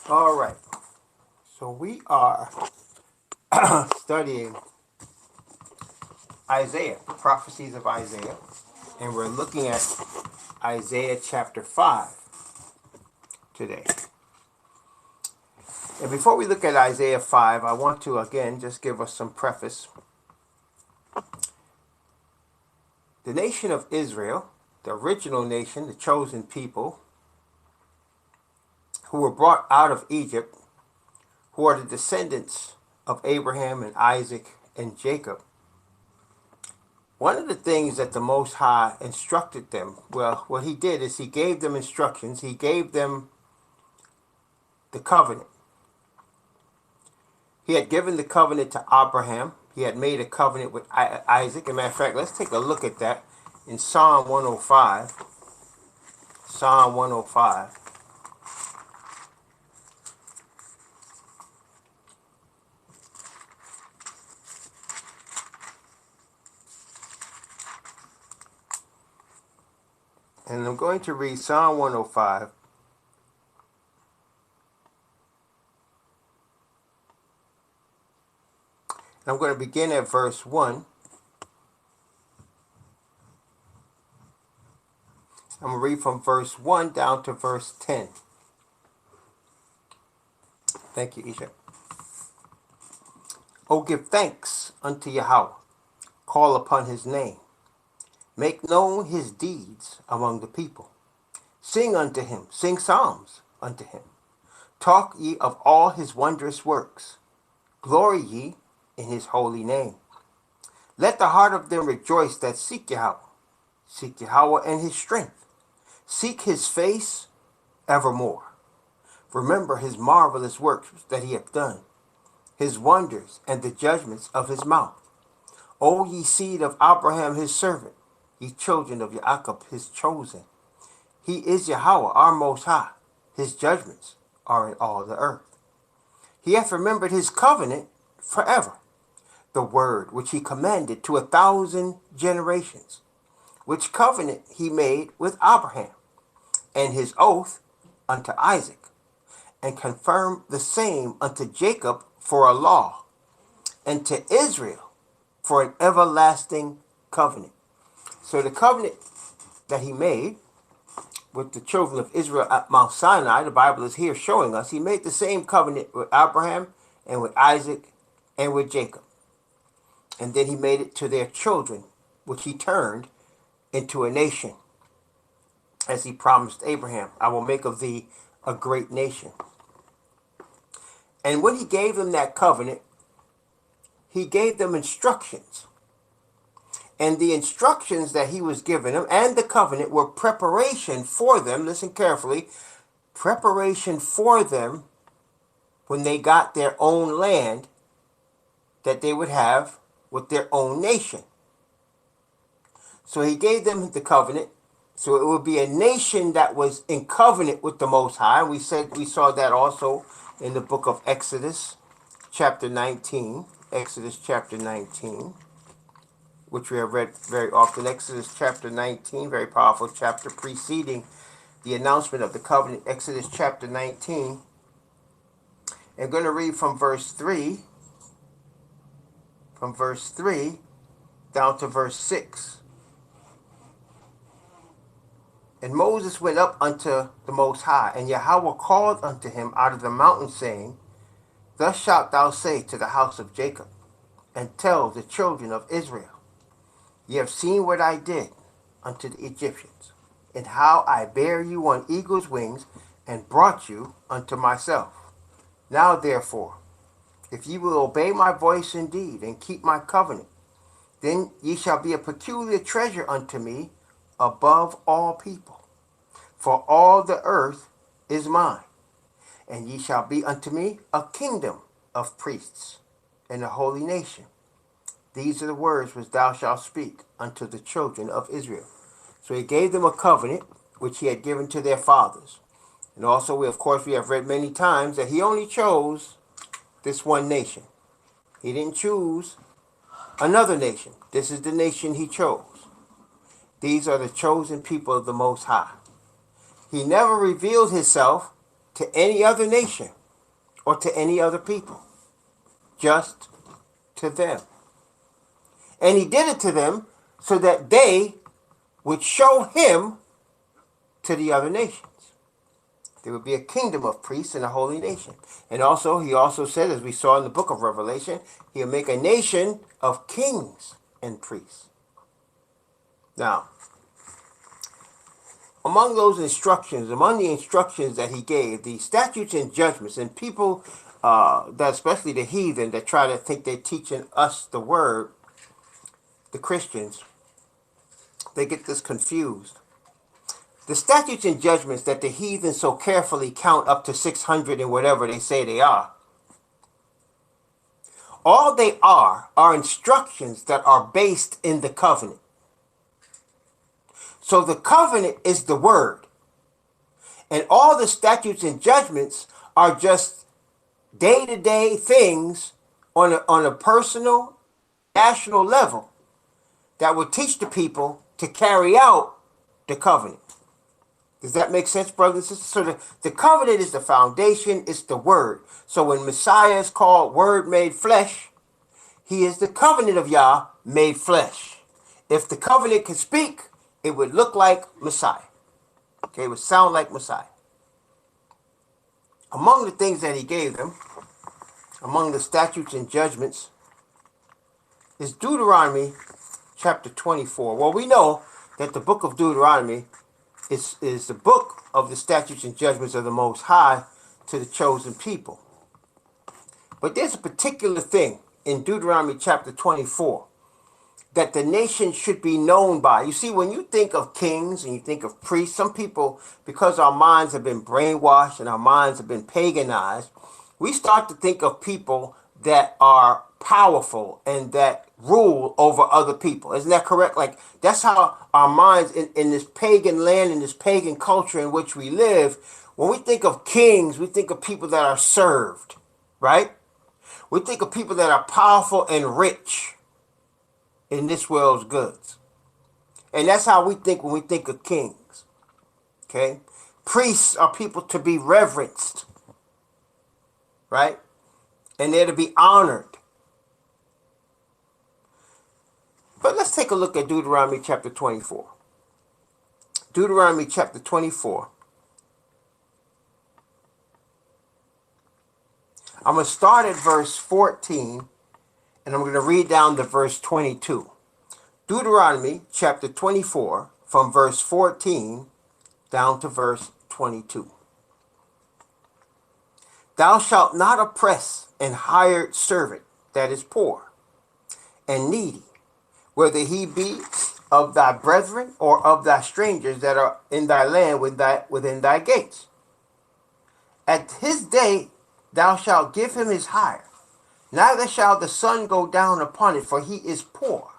All right. So we are studying Isaiah, the prophecies of Isaiah, and we're looking at Isaiah chapter 5 today. And before we look at Isaiah 5, I want to again just give us some preface. The nation of Israel, the original nation, the chosen people, who were brought out of Egypt, who are the descendants of Abraham and Isaac and Jacob. One of the things that the Most High instructed them, well, what he did is he gave them instructions. He gave them the covenant. He had given the covenant to Abraham. He had made a covenant with Isaac. As a matter of fact, let's take a look at that in Psalm 105. Psalm 105. And I'm going to read Psalm 105. I'm going to begin at verse 1. I'm going to read from verse 1 down to verse 10. Thank you, Isha. Oh, give thanks unto Yahweh. Call upon his name. Make known his deeds among the people. Sing unto him. Sing psalms unto him. Talk ye of all his wondrous works. Glory ye in his holy name. Let the heart of them rejoice that seek Yahweh. Seek Yahweh and his strength. Seek his face evermore. Remember his marvelous works that he hath done, his wonders and the judgments of his mouth. O ye seed of Abraham his servant, ye children of Jacob his chosen. He is Yahweh our Most High. His judgments are in all the earth. He hath remembered his covenant forever, the word which he commanded to 1,000 generations, which covenant he made with Abraham, and his oath unto Isaac, and confirmed the same unto Jacob for a law, and to Israel for an everlasting covenant. So the covenant that he made with the children of Israel at Mount Sinai, the Bible is here showing us, he made the same covenant with Abraham and with Isaac and with Jacob. And then he made it to their children, which he turned into a nation, as he promised Abraham, I will make of thee a great nation. And when he gave them that covenant, he gave them instructions. And the instructions that he was giving them and the covenant were preparation for them, listen carefully, preparation for them when they got their own land that they would have with their own nation. So he gave them the covenant, so it would be a nation that was in covenant with the Most High. We saw that also in the book of Exodus, chapter 19. Exodus chapter 19, which we have read very often. Exodus chapter 19, very powerful chapter preceding the announcement of the covenant. Exodus chapter 19. I'm going to read from verse 3, down to verse 6. And Moses went up unto the Most High, and Yahweh called unto him out of the mountain, saying, Thus shalt thou say to the house of Jacob, and tell the children of Israel, Ye have seen what I did unto the Egyptians, and how I bare you on eagle's wings, and brought you unto myself. Now therefore, if ye will obey my voice indeed, and keep my covenant, then ye shall be a peculiar treasure unto me above all people. For all the earth is mine, and ye shall be unto me a kingdom of priests, and a holy nation. These are the words which thou shalt speak unto the children of Israel. So he gave them a covenant which he had given to their fathers. And also, we have read many times that he only chose this one nation. He didn't choose another nation. This is the nation he chose. These are the chosen people of the Most High. He never revealed himself to any other nation or to any other people, just to them. And he did it to them so that they would show him to the other nations. There would be a kingdom of priests and a holy nation. And also, he also said, as we saw in the book of Revelation, he'll make a nation of kings and priests. Now, among the instructions that he gave, the statutes and judgments, and people, that especially the heathen that try to think they're teaching us the word, the Christians, they get this confused. The statutes and judgments that the heathen so carefully count up to 600 and whatever they say they are, all they are instructions that are based in the covenant. So the covenant is the word. And all the statutes and judgments are just day-to-day things on a personal, national level that will teach the people to carry out the covenant. Does that make sense, brothers and sisters? So the covenant is the foundation, it's the word. So when Messiah is called Word made flesh, he is the covenant of Yah made flesh. If the covenant could speak, it would look like Messiah. Okay, it would sound like Messiah. Among the things that he gave them, among the statutes and judgments, is Deuteronomy chapter 24. Well, we know that the book of Deuteronomy is the book of the statutes and judgments of the Most High to the chosen people. But there's a particular thing in Deuteronomy chapter 24 that the nation should be known by. You see, when you think of kings and you think of priests, some people, because our minds have been brainwashed and our minds have been paganized, we start to think of people that are powerful and that rule over other people. Isn't that correct? Like, that's how our minds in this pagan land, in this pagan culture in which we live, when we think of kings, we think of people that are served, right? We think of people that are powerful and rich in this world's goods. And that's how we think when we think of kings. Okay? Priests are people to be reverenced, right? And they're to be honored. But let's take a look at Deuteronomy chapter 24. Deuteronomy chapter 24. I'm going to start at verse 14, and I'm going to read down to verse 22. Deuteronomy chapter 24, from verse 14 down to verse 22. Thou shalt not oppress an hired servant that is poor and needy, whether he be of thy brethren or of thy strangers that are in thy land within thy gates. At his day thou shalt give him his hire, neither shall the sun go down upon it, for he is poor,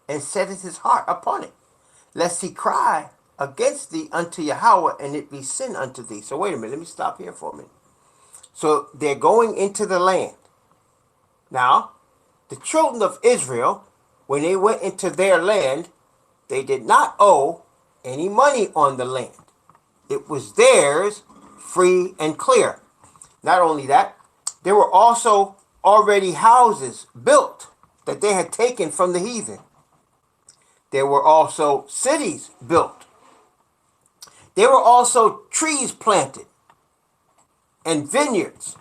and setteth his heart upon it, lest he cry against thee unto Yahweh, and it be sin unto thee. So wait a minute, let me stop here for a minute. So they're going into the land. Now, the children of Israel, when they went into their land, they did not owe any money on the land. It was theirs, free and clear. Not only that, there were also already houses built that they had taken from the heathen. There were also cities built. There were also trees planted and vineyards.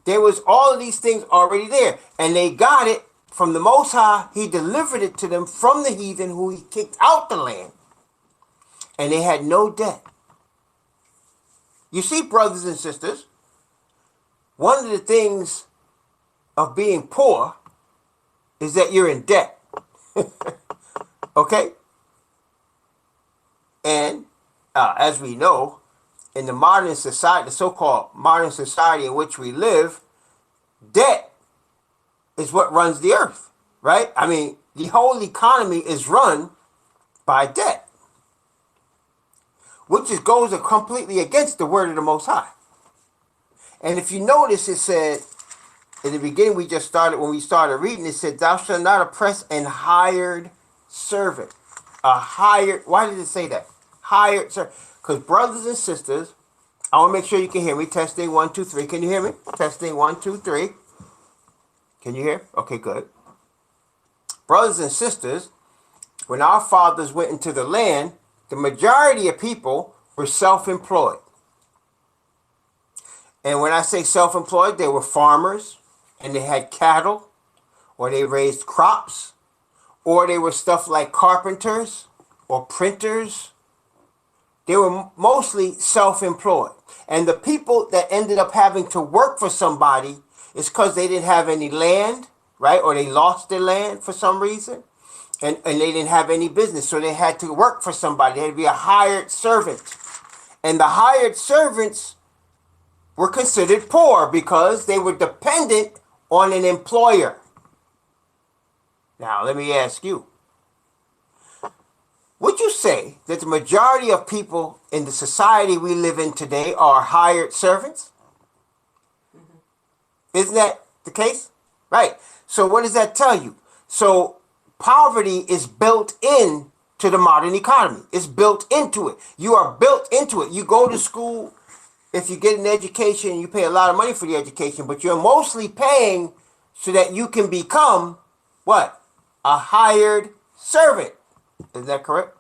There was all of these things already there. And they got it from the Most High. He delivered it to them from the heathen who he kicked out the land. And they had no debt. You see, brothers and sisters, one of the things of being poor is that you're in debt. Okay? And as we know, in the modern society, the so-called modern society in which we live, debt is what runs the earth, right? I mean, the whole economy is run by debt, which goes completely against the word of the Most High. And if you notice, it said, in the beginning when we started reading, it said, thou shalt not oppress an hired servant. Why did it say that? Hired servant. Because brothers and sisters, I want to make sure you can hear me. Testing 1, 2, 3. Can you hear me? Testing 1, 2, 3. Can you hear? Okay, good. Brothers and sisters, when our fathers went into the land, the majority of people were self-employed. And when I say self-employed, they were farmers, and they had cattle, or they raised crops, or they were stuff like carpenters or printers. They were mostly self-employed. And the people that ended up having to work for somebody is because they didn't have any land, right? Or they lost their land for some reason. And they didn't have any business. So they had to work for somebody. They had to be a hired servant. And the hired servants were considered poor because they were dependent on an employer. Now, let me ask you. Would you say that the majority of people in the society we live in today are hired servants? Isn't that the case? Right. So what does that tell you? So poverty is built in to the modern economy. It's built into it. You are built into it. You go to school. If you get an education, you pay a lot of money for the education, but you're mostly paying so that you can become what? A hired servant. Is that correct?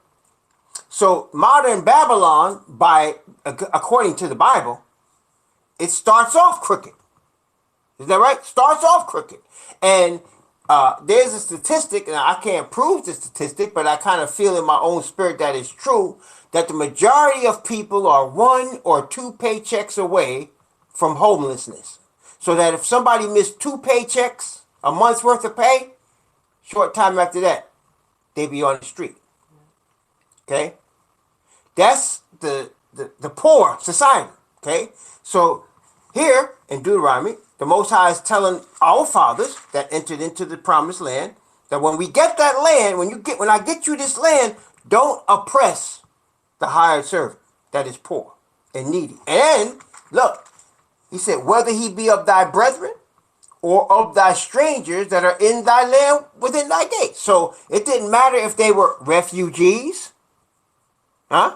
So modern Babylon, according to the Bible, it starts off crooked. Is that right? Starts off crooked. And there's a statistic, and I can't prove the statistic, but I kind of feel in my own spirit that it's true, that the majority of people are 1 or 2 paychecks away from homelessness. So that if somebody missed 2 paychecks, a month's worth of pay, short time after that, they be on the street. Okay? That's the poor society. Okay? So here in Deuteronomy, the Most High is telling our fathers that entered into the promised land that when we get that land, when I get you this land, don't oppress the hired servant that is poor and needy. And look, he said, whether he be of thy brethren or of thy strangers that are in thy land within thy gates. So it didn't matter if they were refugees, huh?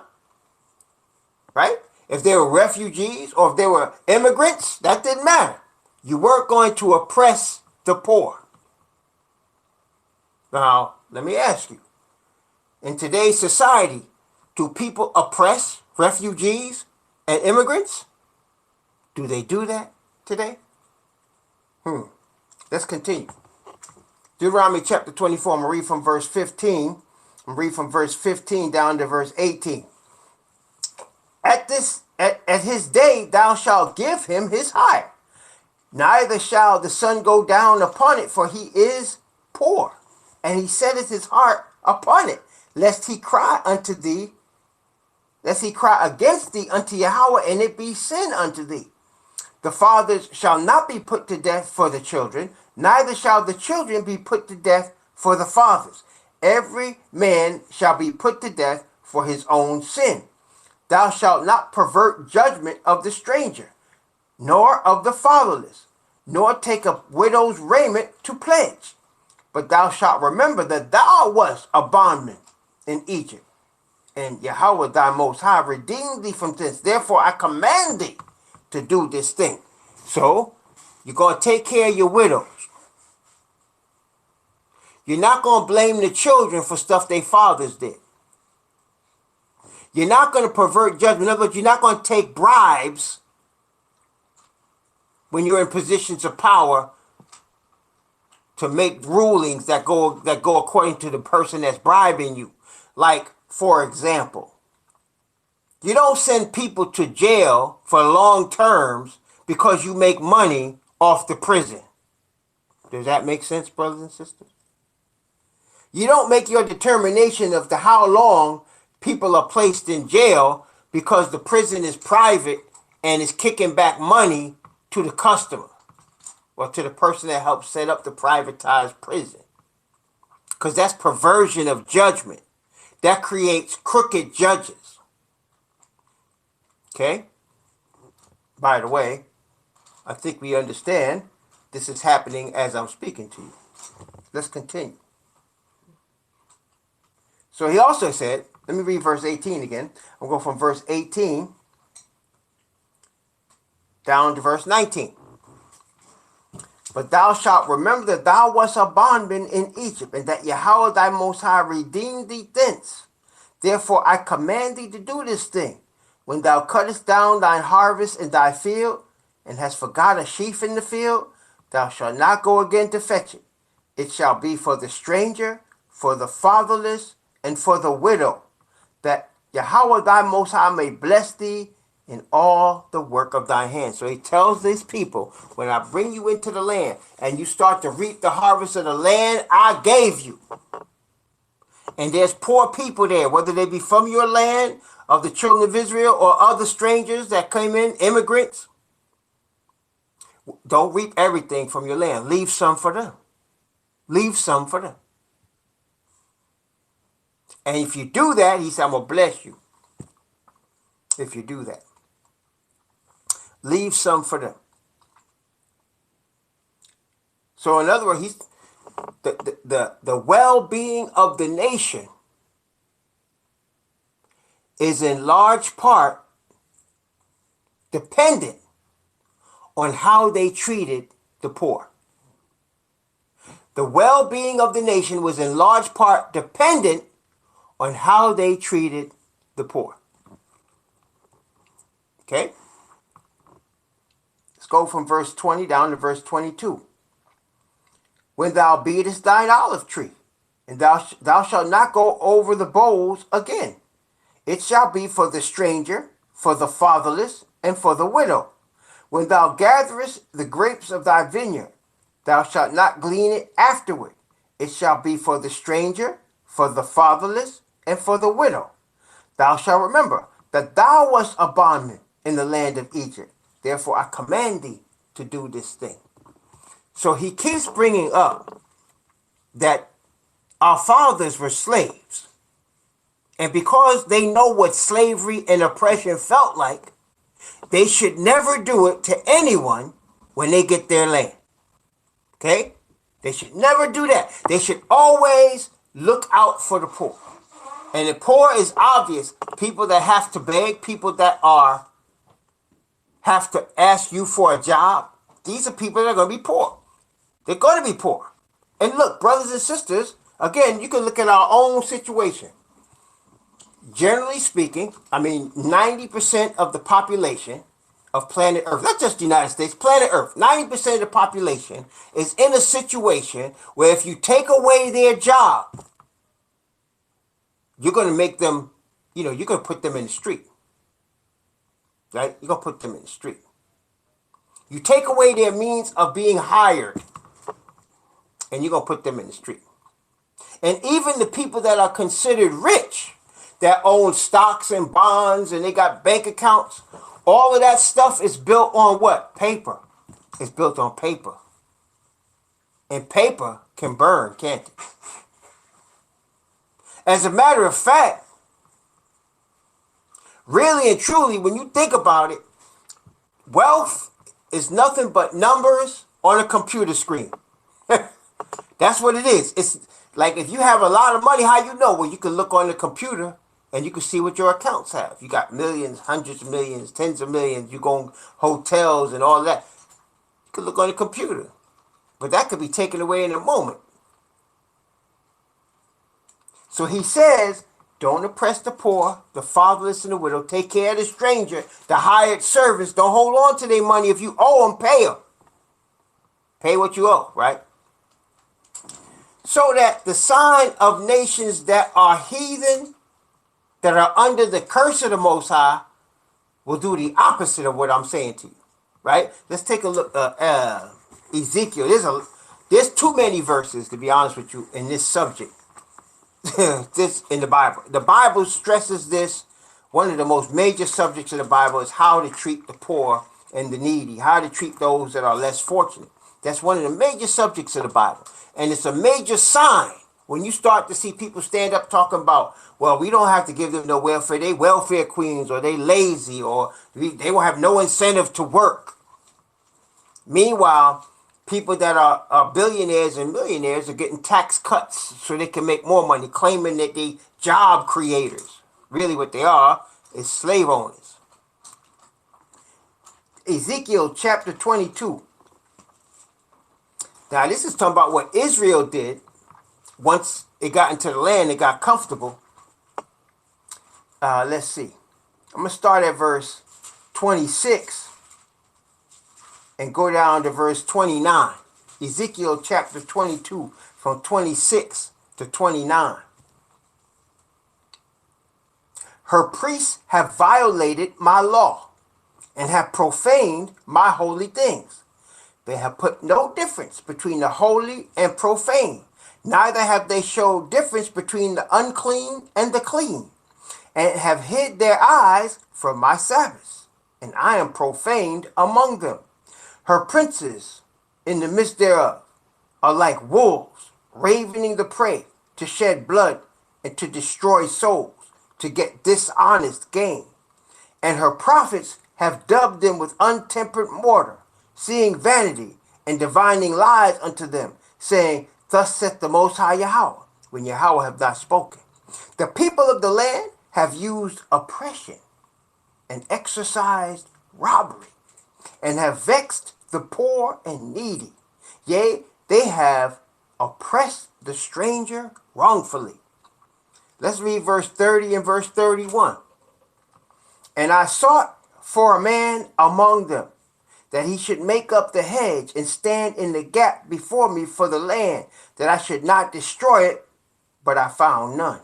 Right? If they were refugees or if they were immigrants, that didn't matter. You weren't going to oppress the poor. Now, let me ask you, in today's society, do people oppress refugees and immigrants? Do they do that today? Let's continue. Deuteronomy chapter 24, I'm going to read from verse 15. I'm going to read from verse 15 down to verse 18. At his day thou shalt give him his hire. Neither shall the sun go down upon it, for he is poor. And he setteth his heart upon it, lest he cry against thee unto Yahweh, and it be sin unto thee. The fathers shall not be put to death for the children, neither shall the children be put to death for the fathers. Every man shall be put to death for his own sin. Thou shalt not pervert judgment of the stranger, nor of the fatherless, nor take a widow's raiment to pledge. But thou shalt remember that thou wast a bondman in Egypt, and Yahweh thy Most High redeemed thee from this. Therefore I command thee to do this thing. So, you're going to take care of your widows. You're not going to blame the children for stuff their fathers did. You're not going to pervert judgment. In other words, you're not going to take bribes when you're in positions of power to make rulings that go according to the person that's bribing you. Like, for example, you don't send people to jail for long terms because you make money off the prison. Does that make sense, brothers and sisters? You don't make your determination of how long people are placed in jail because the prison is private and is kicking back money to the customer or to the person that helped set up the privatized prison. Because that's perversion of judgment. That creates crooked judges. Okay? By the way, I think we understand this is happening as I'm speaking to you. Let's continue. So he also said, let me read verse 18 again. I'm going from verse 18 down to verse 19. But thou shalt remember that thou wast a bondman in Egypt, and that Yahweh thy Most High redeemed thee thence. Therefore I command thee to do this thing. When thou cuttest down thine harvest in thy field, and hast forgot a sheaf in the field, thou shalt not go again to fetch it. It shall be for the stranger, for the fatherless, and for the widow, that Yahweh thy Most High may bless thee in all the work of thy hands. So he tells these people, when I bring you into the land and you start to reap the harvest of the land I gave you, and there's poor people there, whether they be from your land, of the children of Israel, or other strangers that came in, immigrants, don't reap everything from your land. Leave some for them. Leave some for them. And if you do that, he said, I'm going to bless you. If you do that. Leave some for them. So in other words, the well-being of the nation is in large part dependent on how they treated the poor. The well-being of the nation was in large part dependent on how they treated the poor. Okay? Let's go from verse 20 down to verse 22. When thou beatest thine olive tree, and thou shalt not go over the boughs again. It shall be for the stranger, for the fatherless, and for the widow. When thou gatherest the grapes of thy vineyard, thou shalt not glean it afterward. It shall be for the stranger, for the fatherless, and for the widow. Thou shalt remember that thou wast a bondman in the land of Egypt. Therefore I command thee to do this thing. So he keeps bringing up that our fathers were slaves. And because they know what slavery and oppression felt like, they should never do it to anyone when they get their land. Okay? They should never do that. They should always look out for the poor. And the poor is obvious. People that have to beg, people that have to ask you for a job. These are people that are going to be poor. They're going to be poor. And look, brothers and sisters, again, you can look at our own situation. Generally speaking, 90% of the population of planet Earth, not just the United States, planet Earth, 90% of the population is in a situation where if you take away their job, you're going to make them, you're going to put them in the street. Right? You're going to put them in the street. You take away their means of being hired, and you're going to put them in the street. And even the people that are considered rich, that own stocks and bonds, and they got bank accounts, all of that stuff is built on what? Paper. It's built on paper. And paper can burn, can't it? As a matter of fact, really and truly, when you think about it, wealth is nothing but numbers on a computer screen. That's what it is. It's like if you have a lot of money, how you know? Well, you can look on the computer and you can see what your accounts have. You got millions, hundreds of millions, tens of millions. You go on hotels and all that. You can look on the computer. But that could be taken away in a moment. So he says, don't oppress the poor, the fatherless, and the widow. Take care of the stranger, the hired servants. Don't hold on to their money. If you owe them, pay them. Pay what you owe, right? So that the sign of nations that are heathen, that are under the curse of the Most High, will do the opposite of what I'm saying to you, right? Let's take a look at Ezekiel. There's too many verses, to be honest with you, in this subject. This in the Bible. The Bible stresses this. One of the most major subjects of the Bible is how to treat the poor and the needy, how to treat those that are less fortunate. That's one of the major subjects of the Bible. And it's a major sign when you start to see people stand up talking about, well, we don't have to give them no welfare. They welfare queens, or they lazy, or they will have no incentive to work. Meanwhile, people that are billionaires and millionaires are getting tax cuts so they can make more money, claiming that they job creators. Really what they are is slave owners. Ezekiel chapter 22. Now, this is talking about what Israel did once it got into the land, it got comfortable. Let's see. I'm going to start at verse 26 and go down to verse 29. Ezekiel chapter 22 from 26 to 29. Her priests have violated my law and have profaned my holy things. They have put no difference between the holy and profane. Neither have they showed difference between the unclean and the clean, and have hid their eyes from my Sabbaths, and I am profaned among them. Her princes in the midst thereof are like wolves, ravening the prey, to shed blood and to destroy souls, to get dishonest gain. And her prophets have dubbed them with untempered mortar, seeing vanity and divining lies unto them, saying, Thus saith the Most High Yahweh, when Yahweh have not spoken. The people of the land have used oppression and exercised robbery, and have vexed the poor and needy. Yea, they have oppressed the stranger wrongfully. Let's read verse 30 and verse 31. And I sought for a man among them, that he should make up the hedge and stand in the gap before me for the land, that I should not destroy it, but I found none.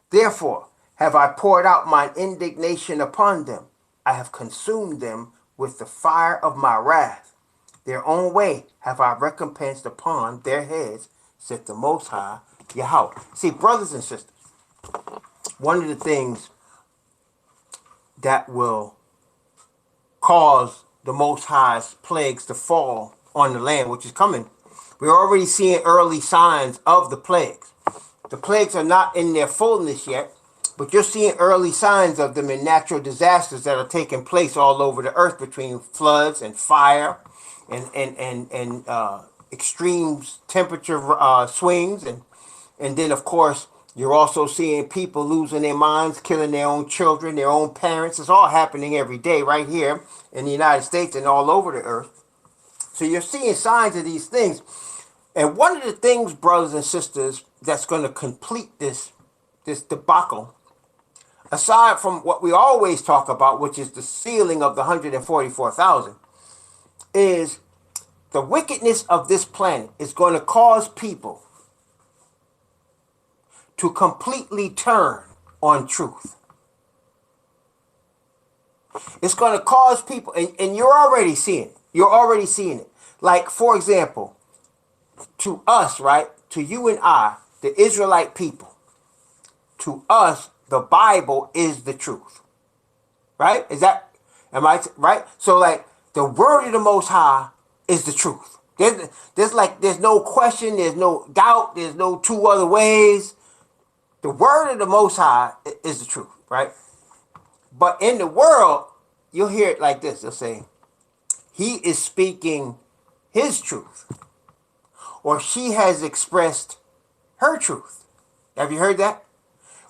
Therefore have I poured out mine indignation upon them. I have consumed them with the fire of my wrath. Their own way have I recompensed upon their heads, saith the Most High Yahweh. See, brothers and sisters, one of the things that will cause the Most High's plagues to fall on the land, which is coming, we're already seeing early signs of the plagues. The plagues are not in their fullness yet, but you're seeing early signs of them in natural disasters that are taking place all over the earth, between floods and fire and extreme temperature swings. And then, of course, you're also seeing people losing their minds, killing their own children, their own parents. It's all happening every day right here in the United States and all over the earth. So you're seeing signs of these things. And one of the things, brothers and sisters, that's going to complete this debacle, aside from what we always talk about, which is the sealing of the 144,000, is the wickedness of this planet is going to cause people to completely turn on truth. It's going to cause people, and you're already seeing it. You're already seeing it. Like, for example, to us, right? To you and I, the Israelite people, to us, the Bible is the truth. Right? Am I right? So, like, the word of the Most High is the truth. There's no question, there's no doubt, there's no two other ways. The word of the Most High is the truth, right? But in the world, you'll hear it like this. They'll say, he is speaking his truth, or she has expressed her truth. Have you heard that?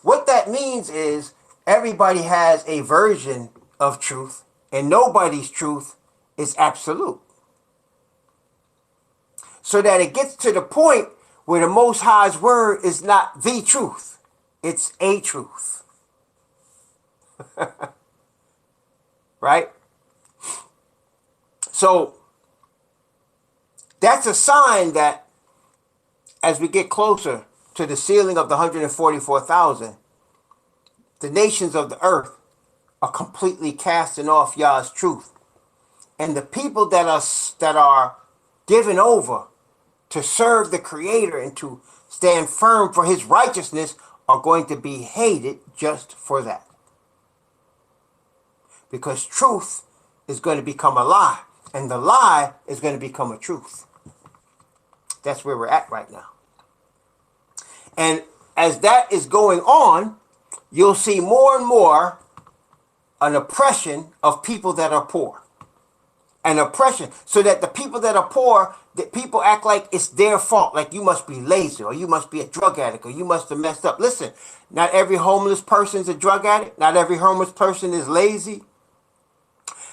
What that means is everybody has a version of truth, and nobody's truth is absolute. So that it gets to the point where the Most High's word is not the truth. It's a truth. Right? So that's a sign that as we get closer to the sealing of the 144,000, the nations of the earth are completely casting off Yah's truth. And the people that are given over to serve the Creator and to stand firm for his righteousness are going to be hated just for that. Because truth is going to become a lie, and the lie is going to become a truth. That's where we're at right now. And as that is going on, you'll see more and more an oppression of people that are poor. An oppression, so that the people that are poor, that people act like it's their fault, like you must be lazy, or you must be a drug addict, or you must have messed up. Listen, not every homeless person is a drug addict. Not every homeless person is lazy.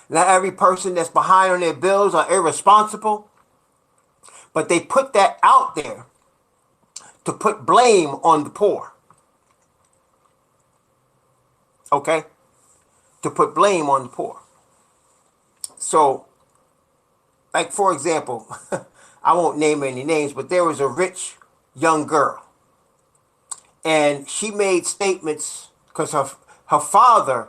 Not every person that's behind on their bills are irresponsible, but they put that out there to put blame on the poor. Okay? To put blame on the poor. So, like for example, I won't name any names, but there was a rich young girl. And she made statements because her father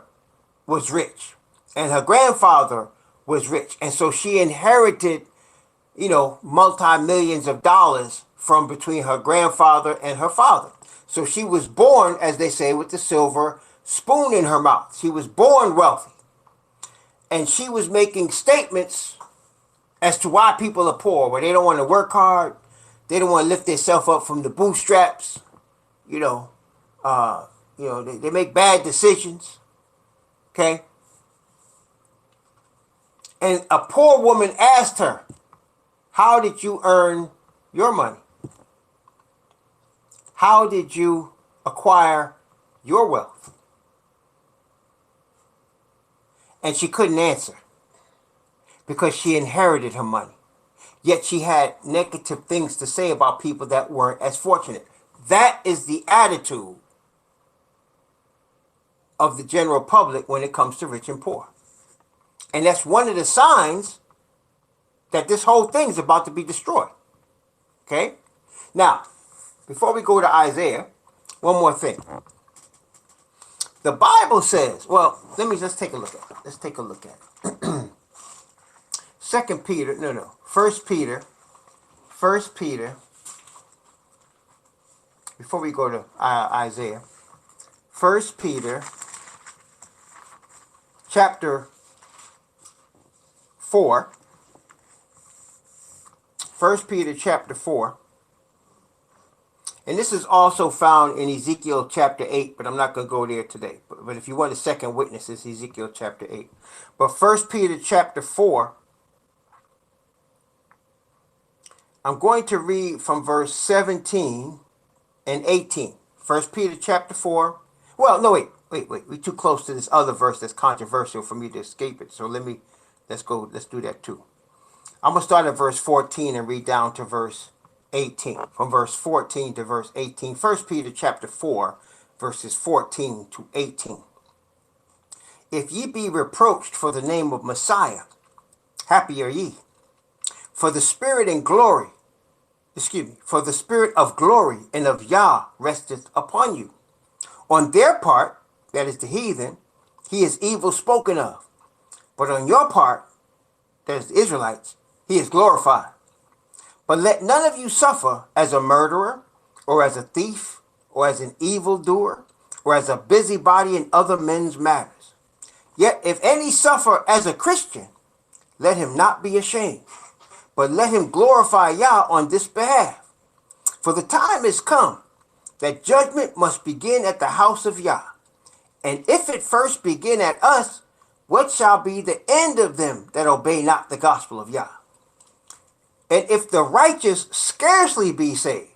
was rich and her grandfather was rich. And so she inherited, multi-millions of dollars from between her grandfather and her father. So she was born, as they say, with the silver spoon in her mouth. She was born wealthy. And she was making statements as to why people are poor, where they don't want to work hard, they don't want to lift themselves up from the bootstraps, they make bad decisions, okay? And a poor woman asked her, how did you earn your money? How did you acquire your wealth? And she couldn't answer because she inherited her money. Yet she had negative things to say about people that weren't as fortunate. That is the attitude of the general public when it comes to rich and poor. And that's one of the signs that this whole thing is about to be destroyed. Okay? Now, before we go to Isaiah, one more thing. The Bible says, let's take a look at it. Let's take a look at it. First Peter, before we go to Isaiah, First Peter chapter 4, 1 Peter chapter 4, and this is also found in Ezekiel chapter 8, but I'm not going to go there today. But if you want a second witness, it's Ezekiel chapter 8. But 1 Peter chapter 4, I'm going to read from verse 17 and 18. 1 Peter chapter 4. Well, no, wait. We're too close to this other verse that's controversial for me to escape it. So let's do that too. I'm going to start at verse 14 and read down to verse 18. From verse 14 to verse 18. 1 Peter chapter 4, verses 14 to 18. If ye be reproached for the name of Messiah, happy are ye. For the Spirit of glory and of Yah resteth upon you. On their part, that is the heathen, he is evil spoken of. But on your part, that is the Israelites, he is glorified. But let none of you suffer as a murderer, or as a thief, or as an evildoer, or as a busybody in other men's matters. Yet if any suffer as a Christian, let him not be ashamed, but let him glorify Yah on this behalf. For the time is come that judgment must begin at the house of Yah. And if it first begin at us, what shall be the end of them that obey not the gospel of Yah? And if the righteous scarcely be saved,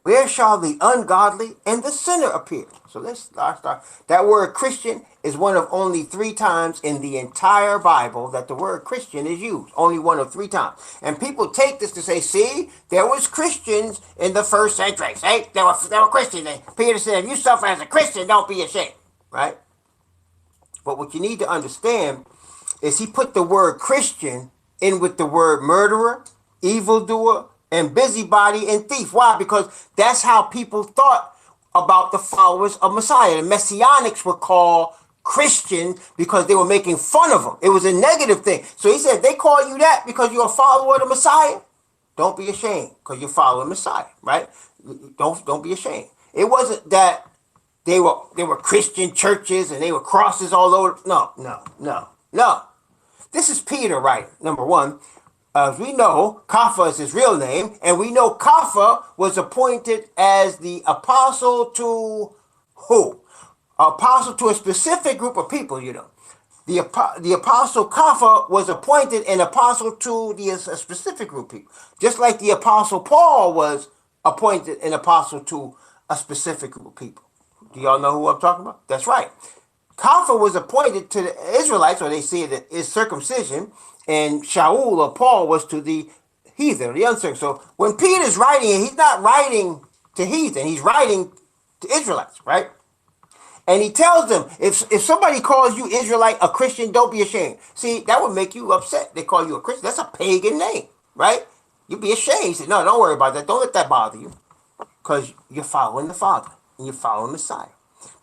where shall the ungodly and the sinner appear? So let's start. That word Christian is one of only 3 times in the entire Bible that the word Christian is used. Only one of 3 times. And people take this to say, see, there was Christians in the first century. See, there were Christians. Peter said, if you suffer as a Christian, don't be ashamed. Right? But what you need to understand is he put the word Christian in with the word murderer, evildoer, and busybody and thief. Why? Because that's how people thought about the followers of Messiah. The Messianics were called Christian because they were making fun of them. It was a negative thing. So he said, they call you that because you're a follower of the Messiah. Don't be ashamed because you're following Messiah, right? Don't be ashamed. It wasn't that they were Christian churches and they were crosses all over. No. This is Peter, right? Number one. As we know, Kapha is his real name, and we know Kapha was appointed as the apostle to who? Apostle to a specific group of people, The apostle Kapha was appointed an apostle to a specific group of people. Just like the apostle Paul was appointed an apostle to a specific group of people. Do y'all know who I'm talking about? That's right. Caliph was appointed to the Israelites, or they say that is circumcision, and Shaul or Paul was to the heathen, the uncircumcised. So when Peter's writing, he's not writing to heathen, he's writing to Israelites, right? And he tells them, if somebody calls you Israelite, a Christian, don't be ashamed. See, that would make you upset. They call you a Christian. That's a pagan name, right? You'd be ashamed. He said, no, don't worry about that. Don't let that bother you. Because you're following the Father. And you're following Messiah.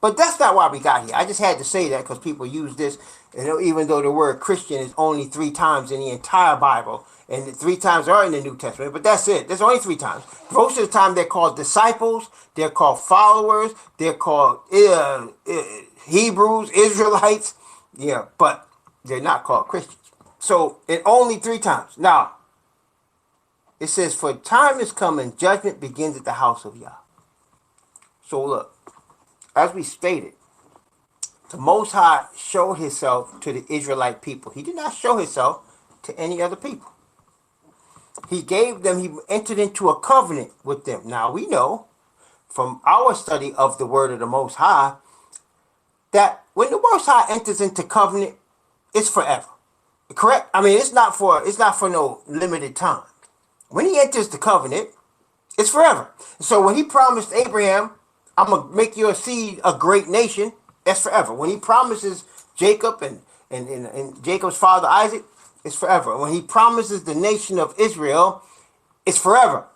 But that's not why we got here. I just had to say that because people use this, even though the word Christian is only 3 times in the entire Bible, and the 3 times are in the New Testament, but that's it. There's only 3 times. Most of the time they're called disciples, they're called followers, they're called Hebrews, Israelites, yeah, but they're not called Christians. So, it only 3 times. Now, it says, for time is coming, judgment begins at the house of Yah. So look, as we stated, the Most High showed himself to the Israelite people. He did not show himself to any other people. He entered into a covenant with them. Now we know from our study of the word of the Most High that when the Most High enters into covenant, it's forever. Correct? I mean, it's not for no limited time. When he enters the covenant, it's forever. So when he promised Abraham, I'm going to make your seed a great nation, that's forever. When he promises Jacob and Jacob's father Isaac, it's forever. When he promises the nation of Israel, it's forever.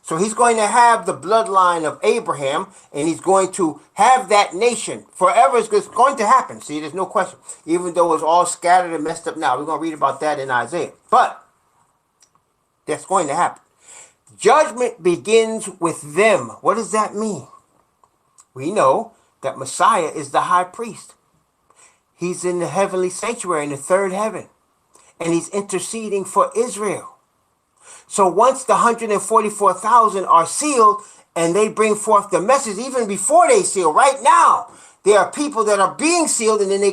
So he's going to have the bloodline of Abraham, and he's going to have that nation forever. It's going to happen. See, there's no question. Even though it's all scattered and messed up now. We're going to read about that in Isaiah. But that's going to happen. Judgment begins with them. What does that mean? We know that Messiah is the high priest. He's in the heavenly sanctuary in the 3rd heaven. And he's interceding for Israel. So once the 144,000 are sealed and they bring forth the message, even before they seal, right now, there are people that are being sealed and then they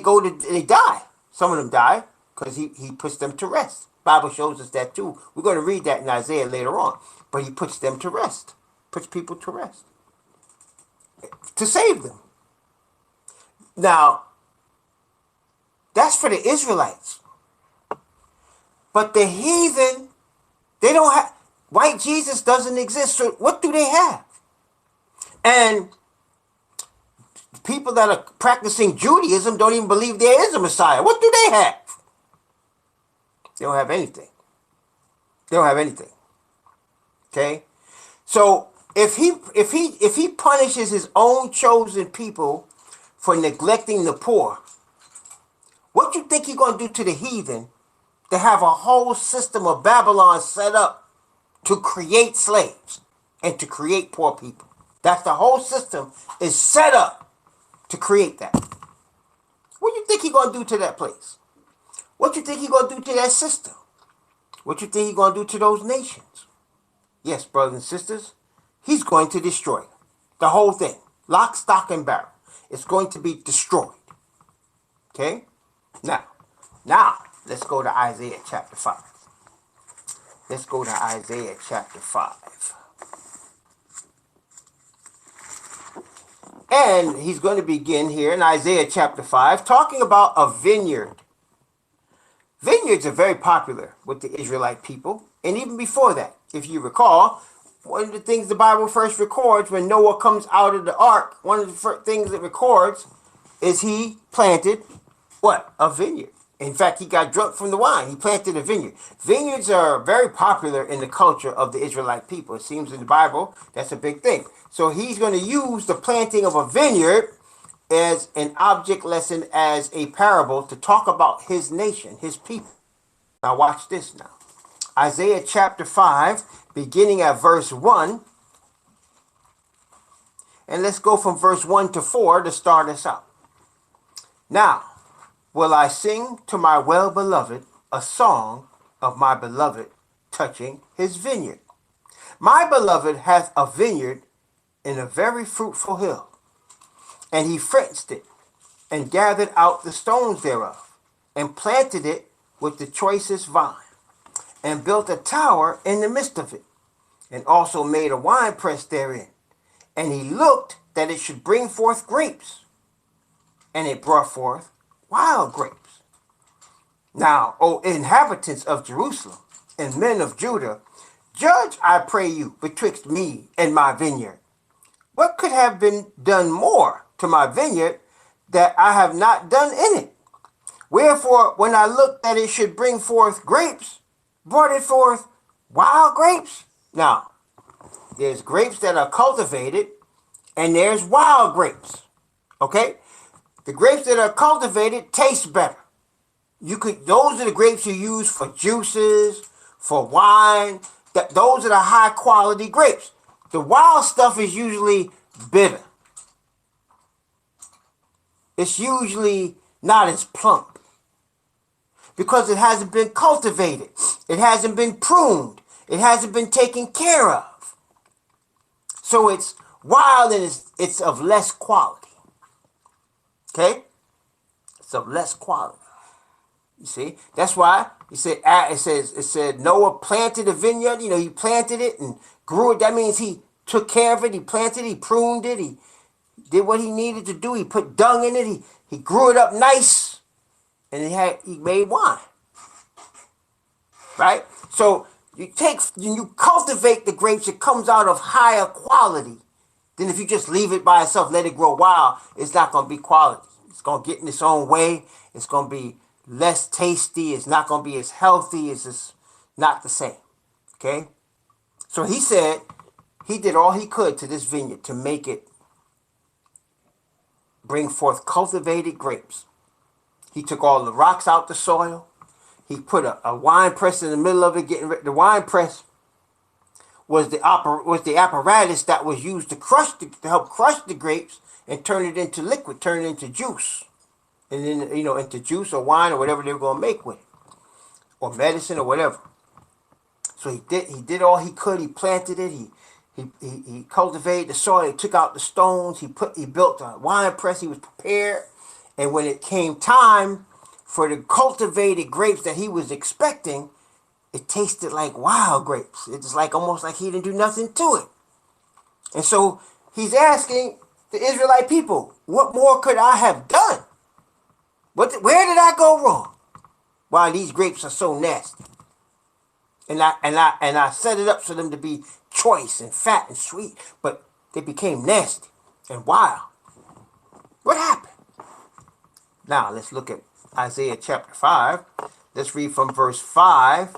die. Some of them die because he puts them to rest. Bible shows us that too. We're going to read that in Isaiah later on. But he puts them to rest. Puts people to rest. To save them. Now, that's for the Israelites. But the heathen, they don't have, white Jesus doesn't exist. So what do they have? And people that are practicing Judaism don't even believe there is a Messiah. What do they have? They don't have anything. They don't have anything. Okay? So if he punishes his own chosen people for neglecting the poor, what you think he's going to do to the heathen to have a whole system of Babylon set up to create slaves and to create poor people? That's the whole system is set up to create that. What do you think he's going to do to that place? What do you think he's going to do to that system? What do you think he's going to do to those nations? Yes, brothers and sisters, he's going to destroy the whole thing. Lock, stock, and barrel. It's going to be destroyed. Okay? Now, let's go to Isaiah chapter 5. Let's go to Isaiah chapter 5. And he's going to begin here in Isaiah chapter 5 talking about a vineyard. Vineyards are very popular with the Israelite people. And even before that, if you recall, one of the things the Bible first records when Noah comes out of the ark, one of the first things it records is he planted what? A vineyard. In fact, he got drunk from the wine. He planted a vineyard. Vineyards are very popular in the culture of the Israelite people. It seems in the Bible that's a big thing. So he's going to use the planting of a vineyard as an object lesson, as a parable to talk about his nation, his people. Now watch this now. Isaiah chapter 5, beginning at verse 1. And let's go from verse 1 to 4 to start us out. Now, will I sing to my well-beloved a song of my beloved touching his vineyard. My beloved hath a vineyard in a very fruitful hill, and he fenced it, and gathered out the stones thereof, and planted it with the choicest vine, and built a tower in the midst of it, and also made a winepress therein. And he looked that it should bring forth grapes. and it brought forth wild grapes. Now, O inhabitants of Jerusalem and men of Judah, judge, I pray you, betwixt me and my vineyard. What could have been done more to my vineyard that I have not done in it? Wherefore, when I looked that it should bring forth grapes, brought it forth wild grapes. Now, there's grapes that are cultivated, and there's wild grapes. Okay? The grapes that are cultivated taste better. Those are the grapes you use for juices, for wine. Those are the high quality grapes. The wild stuff is usually bitter. It's usually not as plump because it hasn't been cultivated. It hasn't been pruned. It hasn't been taken care of. So it's wild and it's of less quality. Okay? It's of less quality. You see? That's why it said Noah planted a vineyard. You know, he planted it and grew it. That means he took care of it. He planted it. He pruned it. He did what he needed to do. He put dung in it. He grew it up nice, and he made wine. Right? So you cultivate the grapes. It comes out of higher quality than if you just leave it by itself, let it grow wild. It's not going to be quality. It's going to get in its own way. It's going to be less tasty. It's not going to be as healthy. It's just not the same. Okay? So he said he did all he could to this vineyard to make it bring forth cultivated grapes. He took all the rocks out the soil. He put a wine press in the middle of it. The wine press was the apparatus that was used to help crush the grapes and turn it into liquid, turn it into juice. And then, into juice or wine or whatever they were going to make with it. Or medicine or whatever. So he did all he could. He planted it. He cultivated the soil. He took out the stones. He built a wine press. He was prepared. And when it came time for the cultivated grapes that he was expecting, it tasted like wild grapes. It's like almost like he didn't do nothing to it. And so he's asking the Israelite people, what more could I have done? Where did I go wrong? Why these grapes are so nasty? And I set it up for them to be choice and fat and sweet, but they became nasty and wild. What happened? Now let's look at Isaiah chapter 5. Let's read from verse 5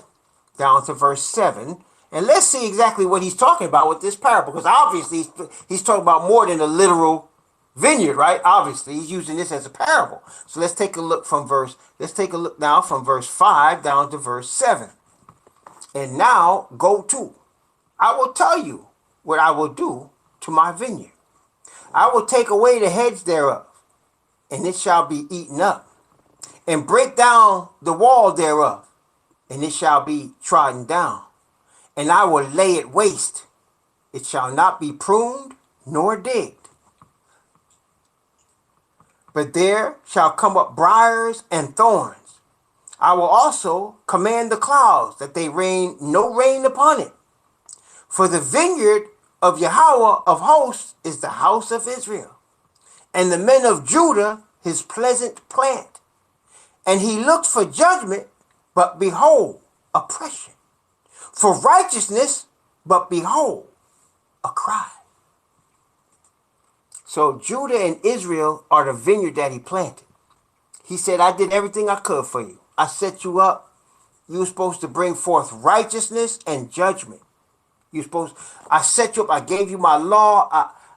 down to verse 7. And let's see exactly what he's talking about with this parable. Because obviously he's talking about more than a literal vineyard, right? Obviously, he's using this as a parable. So let's take a look now from verse 5 down to verse 7. And now go to. I will tell you what I will do to my vineyard. I will take away the hedge thereof, and it shall be eaten up, and break down the wall thereof, and it shall be trodden down, and I will lay it waste. It shall not be pruned nor digged. But there shall come up briars and thorns. I will also command the clouds that they rain no rain upon it. For the vineyard of Yahweh of hosts is the house of Israel, and the men of Judah his pleasant plant. And he looked for judgment, but behold, oppression. For righteousness, but behold, a cry. So Judah and Israel are the vineyard that he planted. He said, I did everything I could for you. I set you up. You were supposed to bring forth righteousness and judgment. I set you up. I gave you my law.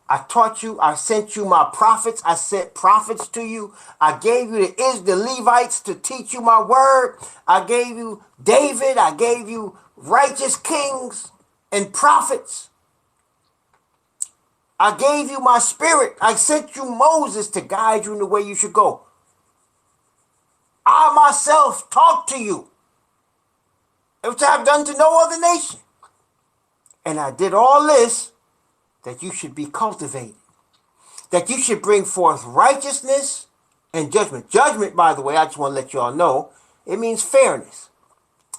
I taught you. I sent you my prophets. I sent prophets to you. I gave you the Levites to teach you my word. I gave you David. I gave you righteous kings and prophets. I gave you my spirit. I sent you Moses to guide you in the way you should go. I myself talk to you, which I have done to no other nation. And I did all this that you should be cultivated, that you should bring forth righteousness and judgment. Judgment, by the way, I just want to let you all know, it means fairness.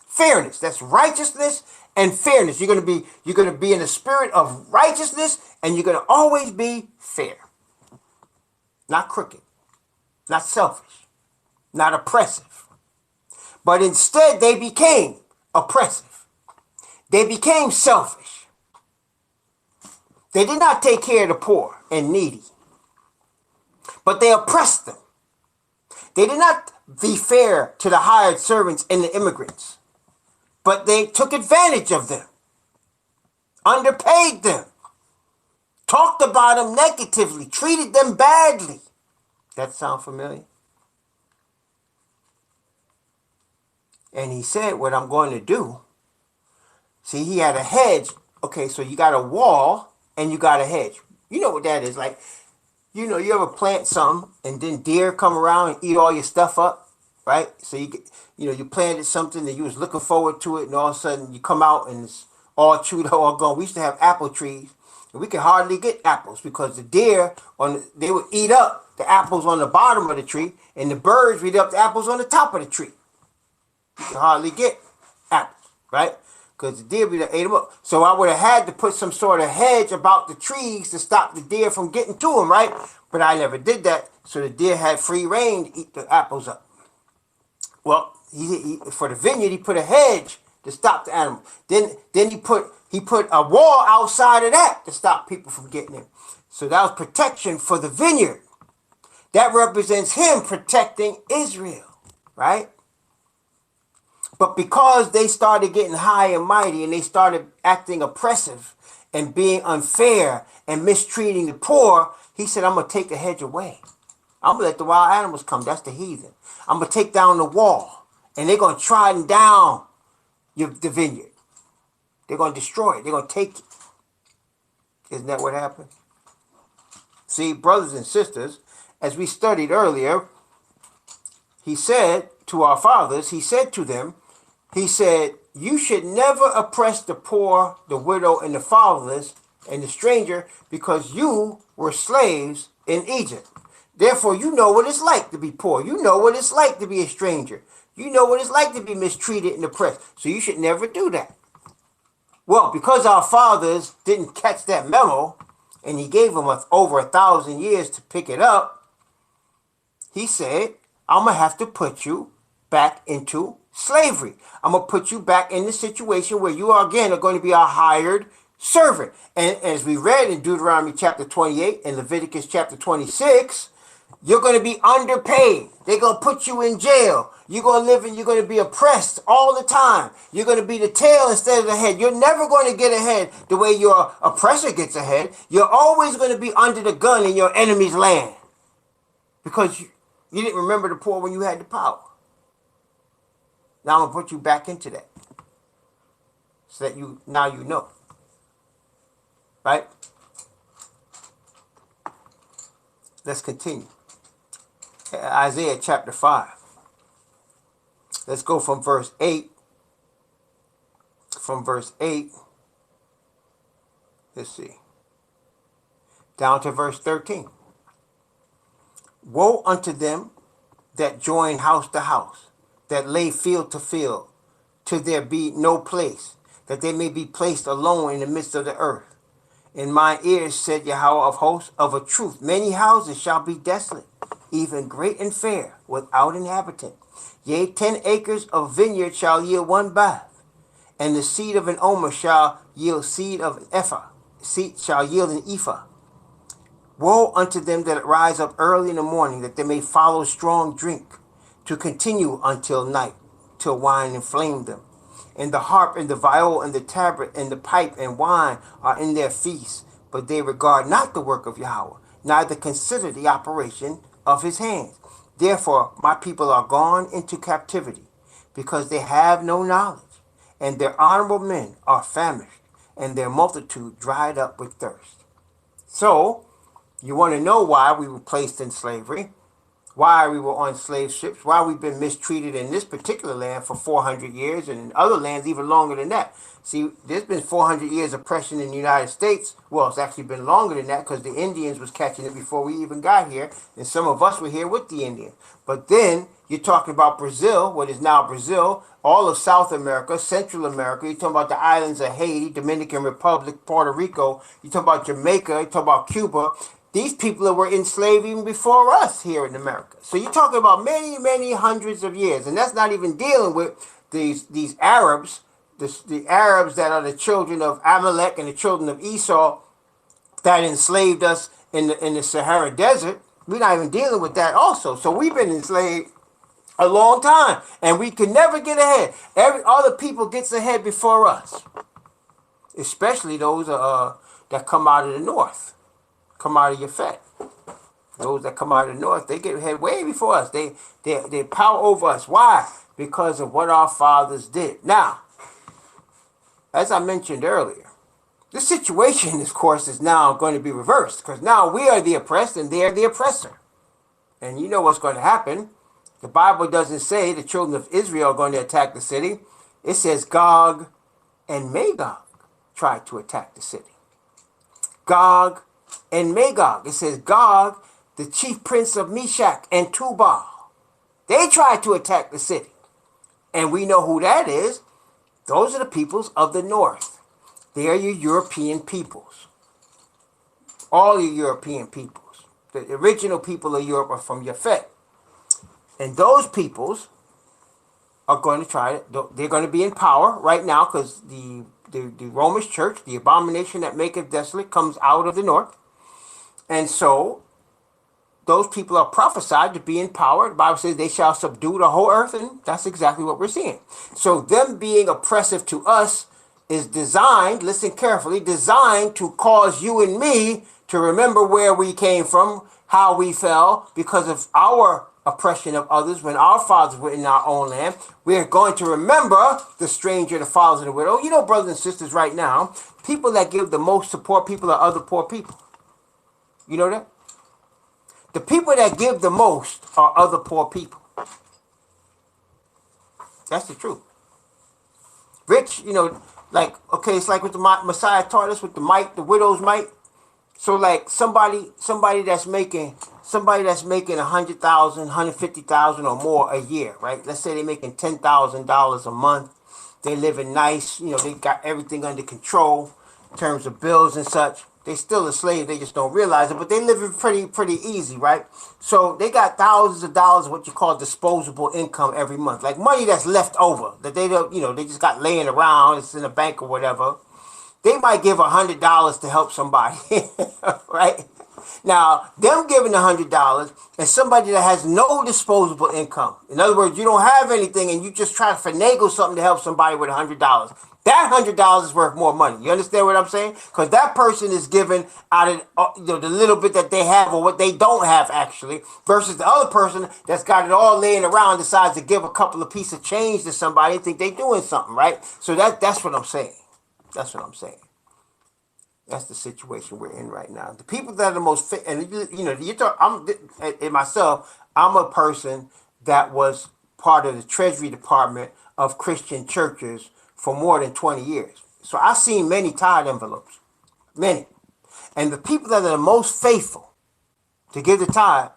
Fairness, that's righteousness and fairness. You're going to be in the spirit of righteousness, and you're going to always be fair, not crooked. not selfish, not oppressive. But instead, they became oppressive. They became selfish. They did not take care of the poor and needy, but they oppressed them. They did not be fair to the hired servants and the immigrants, but they took advantage of them, underpaid them, talked about them negatively, treated them badly. That sound familiar? And he said, what I'm going to do, see, he had a hedge. Okay, so you got a wall and you got a hedge. You know what that is. Like, you know, you ever plant something and then deer come around and eat all your stuff up, right? So you get, you know, you planted something and you was looking forward to it, and all of a sudden you come out and it's all chewed up, all gone. We used to have apple trees, and we could hardly get apples because the deer they would eat up the apples on the bottom of the tree, and the birds would eat up the apples on the top of the tree. You could hardly get apples, right? Because the deer would have ate them up. So I would have had to put some sort of hedge about the trees to stop the deer from getting to them, right? But I never did that, so the deer had free reign to eat the apples up. Well, for the vineyard, he put a hedge to stop the animals. Then he put a wall outside of that to stop people from getting in. So that was protection for the vineyard. That represents him protecting Israel, right? But because they started getting high and mighty and they started acting oppressive and being unfair and mistreating the poor, he said, I'm going to take the hedge away. I'm going to let the wild animals come. That's the heathen. I'm going to take down the wall, and they're going to trodden down the vineyard. They're going to destroy it. They're going to take it. Isn't that what happened? See, brothers and sisters, as we studied earlier, he said to our fathers, he said to them, he said, you should never oppress the poor, the widow, and the fatherless, and the stranger, because you were slaves in Egypt. Therefore, you know what it's like to be poor. You know what it's like to be a stranger. You know what it's like to be mistreated and oppressed. So you should never do that. Well, because our fathers didn't catch that memo, and he gave them over 1,000 years to pick it up, he said, I'm going to have to put you back into slavery. I'm going to put you back in the situation where you are going to be a hired servant. And as we read in Deuteronomy chapter 28 and Leviticus chapter 26, you're going to be underpaid. They're going to put you in jail. You're going to live and you're going to be oppressed all the time. You're going to be the tail instead of the head. You're never going to get ahead the way your oppressor gets ahead. You're always going to be under the gun in your enemy's land because you didn't remember the poor when you had the power. Now I'm going to put you back into that so that now you know. Right? Let's continue. Isaiah chapter 5. Let's go from verse 8. From verse 8. Let's see. Down to verse 13. Woe unto them that join house to house, that lay field to field, till there be no place, that they may be placed alone in the midst of the earth. In my ears, said Yahweh of hosts, of a truth, many houses shall be desolate, even great and fair, without inhabitant. Yea, 10 acres of vineyard shall yield one bath, and the seed of an omer shall yield seed of an ephah, seed shall yield an ephah. Woe unto them that rise up early in the morning, that they may follow strong drink, to continue until night, till wine inflame them. And the harp and the viol and the tabret and the pipe and wine are in their feasts, but they regard not the work of Yahweh, neither consider the operation of his hands. Therefore my people are gone into captivity, because they have no knowledge, and their honorable men are famished, and their multitude dried up with thirst. So, you want to know why we were placed in slavery, why we were on slave ships, why we've been mistreated in this particular land for 400 years, and in other lands even longer than that. See, there's been 400 years of oppression in the United States. Well, it's actually been longer than that because the Indians was catching it before we even got here, and some of us were here with the Indians. But then you're talking about Brazil, what is now Brazil, all of South America, Central America. You're talking about the islands of Haiti, Dominican Republic, Puerto Rico. You're talking about Jamaica. You're talking about Cuba. these people were enslaved even before us here in America. So you're talking about many, many hundreds of years, and that's not even dealing with these Arabs, the Arabs that are the children of Amalek and the children of Esau that enslaved us in the Sahara Desert. We're not even dealing with that also. So we've been enslaved a long time, and we can never get ahead. Every other people gets ahead before us, especially those that come out of the north, come out of Yafet. Those that come out of the north, they get ahead way before us. They power over us. Why? Because of what our fathers did. Now, as I mentioned earlier, the situation, of course, is now going to be reversed, because now we are the oppressed and they are the oppressor. And you know what's going to happen. The Bible doesn't say the children of Israel are going to attack the city. It says Gog and Magog tried to attack the city. Gog and Magog. It says Gog, the chief prince of Meshach and Tubal. They tried to attack the city. And we know who that is. Those are the peoples of the north. They are your European peoples. All your European peoples. The original people of Europe are from Yafet. And those peoples are going to try, they're going to be in power right now, because the Roman church, the abomination that maketh desolate, comes out of the north. And so those people are prophesied to be in power. The Bible says they shall subdue the whole earth, and that's exactly what we're seeing. So them being oppressive to us is designed, listen carefully, designed to cause you and me to remember where we came from, how we fell because of our oppression of others when our fathers were in our own land. We're going to remember the stranger, the fathers, and the widow. You know, brothers and sisters, right now, people that give the most to poor people are other poor people. You know that? The people that give the most are other poor people. That's the truth. Rich, you know, like, okay, it's like with the Messiah taught us with the mite, the widow's mite. So like somebody that's making $100,000, $150,000 or more a year, right? Let's say they're making $10,000 a month. They living nice, you know, they got everything under control in terms of bills and such. They still a slave, they just don't realize it, but they living pretty easy, right? So they got thousands of dollars of what you call disposable income every month, like money that's left over that they don't, you know, they just got laying around. It's in a bank or whatever. They might give $100 to help somebody, right? Now, them giving $100 and somebody that has no disposable income. In other words, you don't have anything and you just try to finagle something to help somebody with $100. That $100 is worth more money. You understand what I'm saying? Because that person is giving out of the little bit that they have or what they don't have actually, versus the other person that's got it all laying around decides to give a couple of pieces of change to somebody and think they're doing something, right? So that's what I'm saying. That's what I'm saying. That's the situation we're in right now. The people that are the most fit, and you know, you talk. Myself. I'm a person that was part of the Treasury Department of Christian churches for more than 20 years. So I've seen many tithe envelopes, many, and the people that are the most faithful to give the tithe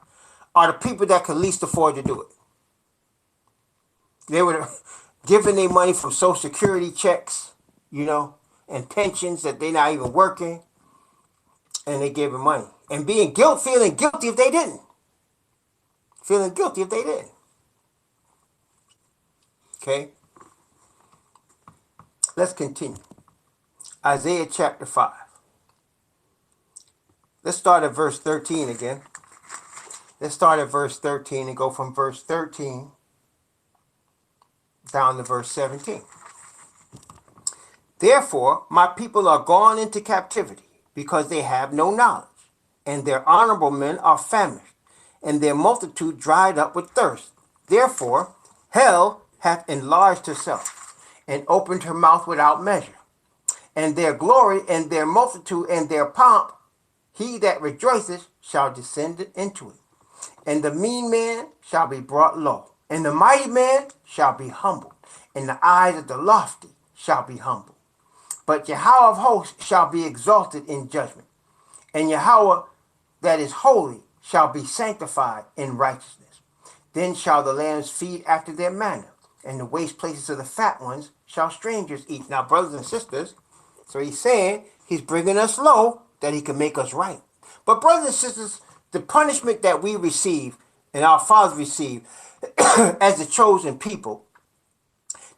are the people that can least afford to do it. They were giving their money from Social Security checks, you know, and pensions that they're not even working, and they giving money. And feeling guilty if they didn't. Feeling guilty if they didn't. Okay? Let's continue. Isaiah chapter 5. Let's start at verse 13 again. Let's start at verse 13 and go from verse 13 down to verse 17. Therefore, my people are gone into captivity, because they have no knowledge, and their honorable men are famished, and their multitude dried up with thirst. Therefore, hell hath enlarged herself, and opened her mouth without measure. And their glory, and their multitude, and their pomp, he that rejoiceth shall descend into it. And the mean man shall be brought low, and the mighty man shall be humbled, and the eyes of the lofty shall be humbled. But Yahweh of hosts shall be exalted in judgment, and Yahweh that is holy shall be sanctified in righteousness. Then shall the lambs feed after their manner, and the waste places of the fat ones shall strangers eat. Now, brothers and sisters, so he's saying he's bringing us low that he can make us right. But brothers and sisters, the punishment that we receive and our fathers receive as the chosen people,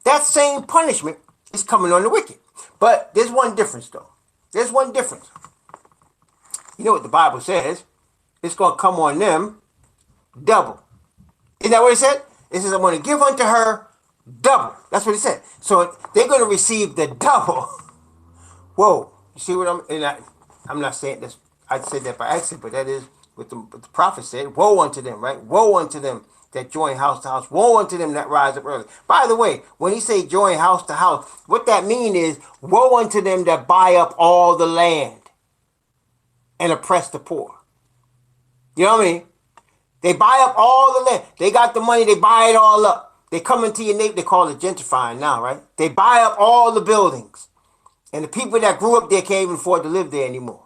that same punishment is coming on the wicked. But there's one difference, though. There's one difference. You know what the Bible says? It's going to come on them double. Isn't that what it said? It says, I'm going to give unto her double. That's what it said. So they're going to receive the double. Whoa. You see what I'm not saying this. I said that by accident, but that is what the prophet said. Woe unto them, right? Woe unto them that join house to house. Woe unto them that rise up early. By the way, when he say join house to house, what that mean is, woe unto them that buy up all the land and oppress the poor. You know what I mean? They buy up all the land. They got the money. They buy it all up. They come into your neighborhood. They call it gentrifying now, right? They buy up all the buildings. And the people that grew up there can't even afford to live there anymore.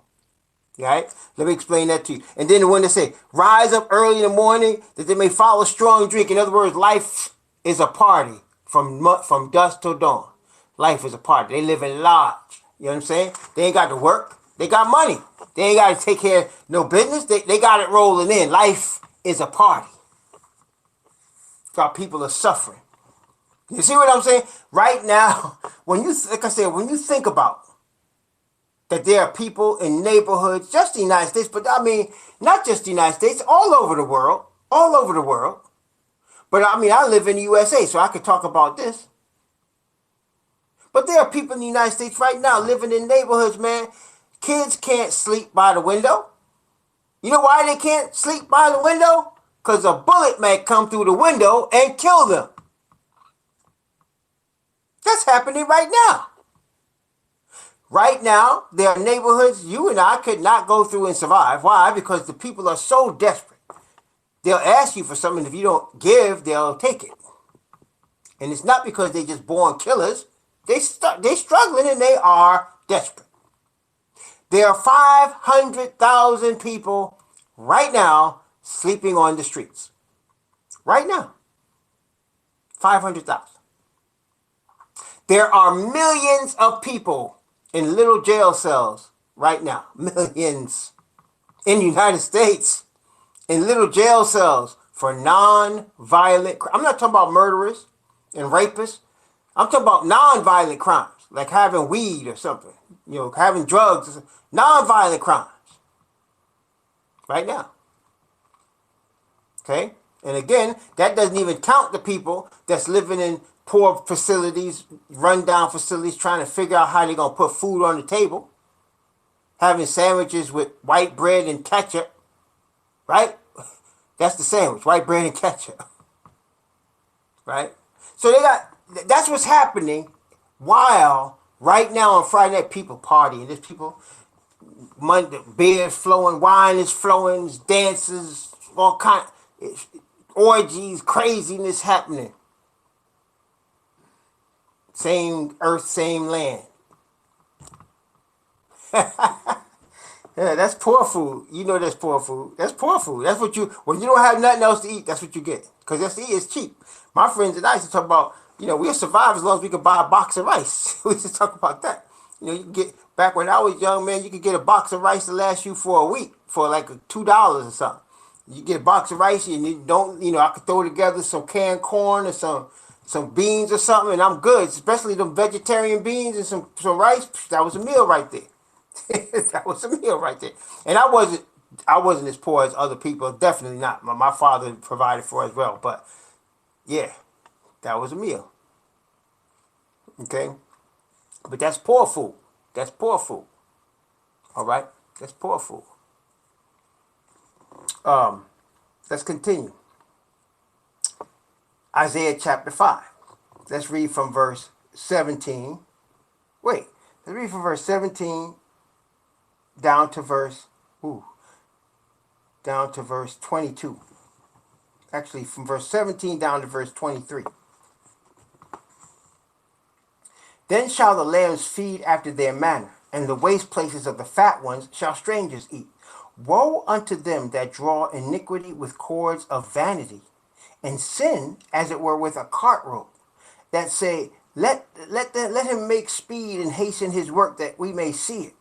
Right? Let me explain that to you. And then when they say, rise up early in the morning that they may follow strong drink. In other words, life is a party from dusk till dawn. Life is a party. They live in large. You know what I'm saying? They ain't got to work. They got money. They ain't got to take care of no business. They got it rolling in. Life is a party. Our people are suffering. You see what I'm saying? Right now, like I said, when you think about that there are people in neighborhoods, just the United States, but I mean, not just the United States, all over the world, But I mean, I live in the USA, so I could talk about this. But there are people in the United States right now living in neighborhoods, man. Kids can't sleep by the window. You know why they can't sleep by the window? Because a bullet may come through the window and kill them. That's happening right now. Right now, there are neighborhoods you and I could not go through and survive. Why? Because the people are so desperate. They'll ask you for something. If you don't give, they'll take it. And it's not because they're just born killers. They're struggling and they are desperate. There are 500,000 people right now sleeping on the streets. Right now. 500,000. There are millions of people in little jail cells right now. Millions. In the United States. In little jail cells for non-violent crimes. I'm not talking about murderers and rapists. I'm talking about non-violent crimes. Like having weed or something. You know, having drugs. Non-violent crimes. Right now. Okay? And again, that doesn't even count the people that's living in poor facilities, run-down facilities, trying to figure out how they're going to put food on the table. Having sandwiches with white bread and ketchup. Right? That's the sandwich, white bread and ketchup. Right? So that's what's happening while right now on Friday night people partying. There's people, beer is flowing, wine is flowing, dances, all kind of orgies, craziness happening. Same earth, same land. Yeah, that's poor food. You know that's poor food. That's poor food. That's what when you don't have nothing else to eat, that's what you get. Because that's to eat is cheap. My friends and I used to talk about, we'll survive as long as we can buy a box of rice. We used to talk about that. You can get, back when I was young, man, you could get a box of rice to last you for a week for like $2 or something. You get a box of rice and you don't, I could throw together some canned corn or some beans or something and I'm good. Especially them vegetarian beans and some rice. That was a meal right there. That was a meal right there. And I wasn't as poor as other people. Definitely not. My father provided for as well. But yeah, that was a meal. Okay? But that's poor food. That's poor food. All right? That's poor food. Let's continue. Isaiah chapter 5. Let's read from verse 17. Let's read from verse 17 down to verse 22. Actually, from verse 17 down to verse 23. Then shall the lambs feed after their manner, and the waste places of the fat ones shall strangers eat. Woe unto them that draw iniquity with cords of vanity, and sin, as it were, with a cart rope, that say, let him make speed and hasten his work, that we may see it.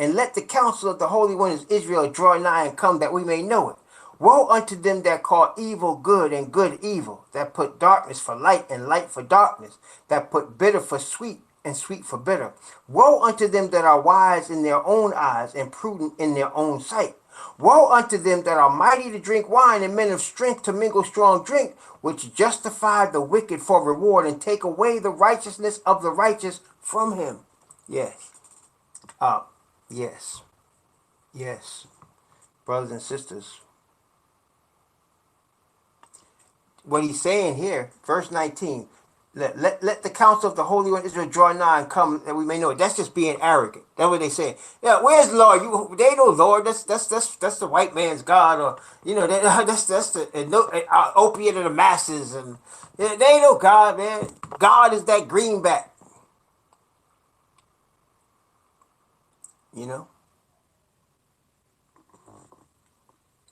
And let the counsel of the Holy One of Israel draw nigh and come, that we may know it. Woe unto them that call evil good and good evil, that put darkness for light and light for darkness, that put bitter for sweet and sweet for bitter. Woe unto them that are wise in their own eyes and prudent in their own sight. Woe unto them that are mighty to drink wine and men of strength to mingle strong drink, which justify the wicked for reward and take away the righteousness of the righteous from him. Yes. Yes. Yes. Brothers and sisters. What he's saying here, verse 19, let the counsel of the Holy One of Israel draw nigh and come, that we may know it. That's just being arrogant. That's what they say. Yeah, where's the Lord? They know Lord. That's the white man's God, or that's the opiate of the masses, and they ain't no God, man. God is that greenback. You know?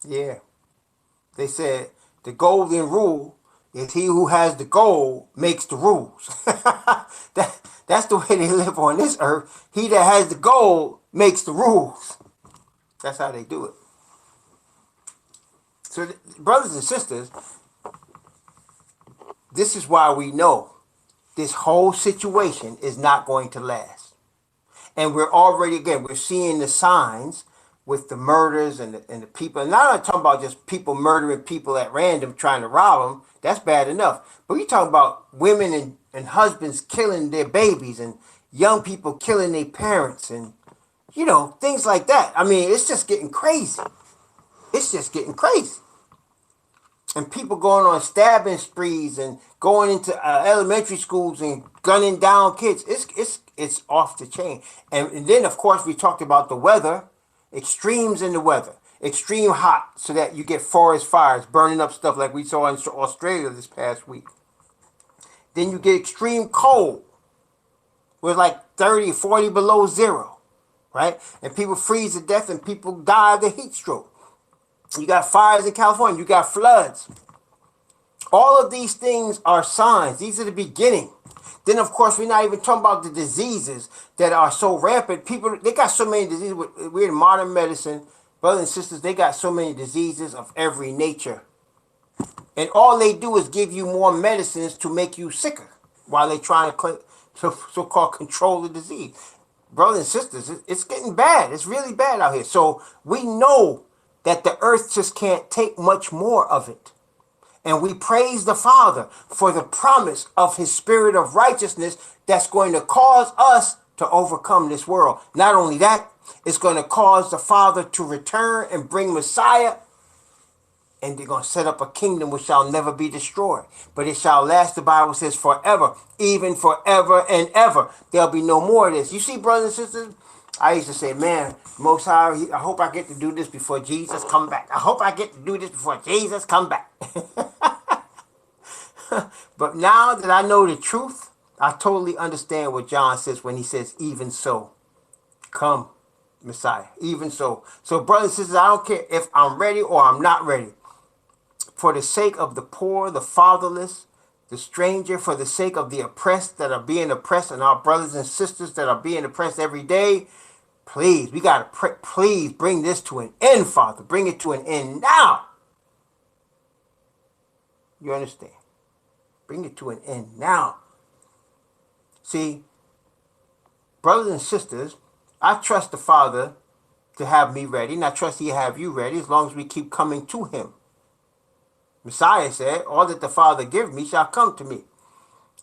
Yeah. They said the golden rule is he who has the gold makes the rules. That's the way they live on this earth. He that has the gold makes the rules. That's how they do it. So, brothers and sisters, this is why we know this whole situation is not going to last. And we're already, again, we're seeing the signs with the murders and the people. And now I'm talking about just people murdering people at random, trying to rob them. That's bad enough. But we're talking about women and husbands killing their babies and young people killing their parents and, things like that. I mean, it's just getting crazy. It's just getting crazy. And people going on stabbing sprees and going into elementary schools and gunning down kids. It's off the chain. And then, of course, we talked about the weather. Extremes in the weather, extreme hot, so that you get forest fires, burning up stuff like we saw in Australia this past week. Then you get extreme cold, with like 30, 40 below zero, right? And people freeze to death and people die of the heat stroke. You got fires in California, you got floods. All of these things are signs. These are the beginning. Then, of course, we're not even talking about the diseases that are so rampant. People, they got so many diseases. We're in modern medicine. Brothers and sisters, they got so many diseases of every nature. And all they do is give you more medicines to make you sicker while they're trying to so-called control the disease. Brothers and sisters, it's getting bad. It's really bad out here. So we know that the earth just can't take much more of it. And we praise the Father for the promise of his spirit of righteousness that's going to cause us to overcome this world. Not only that, it's going to cause the Father to return and bring Messiah. And they're going to set up a kingdom which shall never be destroyed. But it shall last, the Bible says, forever, even forever and ever. There'll be no more of this. You see, brothers and sisters, I used to say, man, Most High, I hope I get to do this before Jesus come back. I hope I get to do this before Jesus come back. But now that I know the truth, I totally understand what John says when he says, even so, come, Messiah, even so. So, brothers and sisters, I don't care if I'm ready or I'm not ready. For the sake of the poor, the fatherless, the stranger, for the sake of the oppressed that are being oppressed, and our brothers and sisters that are being oppressed every day, please, we got to pray. Please bring this to an end, Father. Bring it to an end now. You understand? Bring it to an end now. See, brothers and sisters, I trust the Father to have me ready, and I trust he have you ready as long as we keep coming to him. Messiah said, all that the Father give me shall come to me.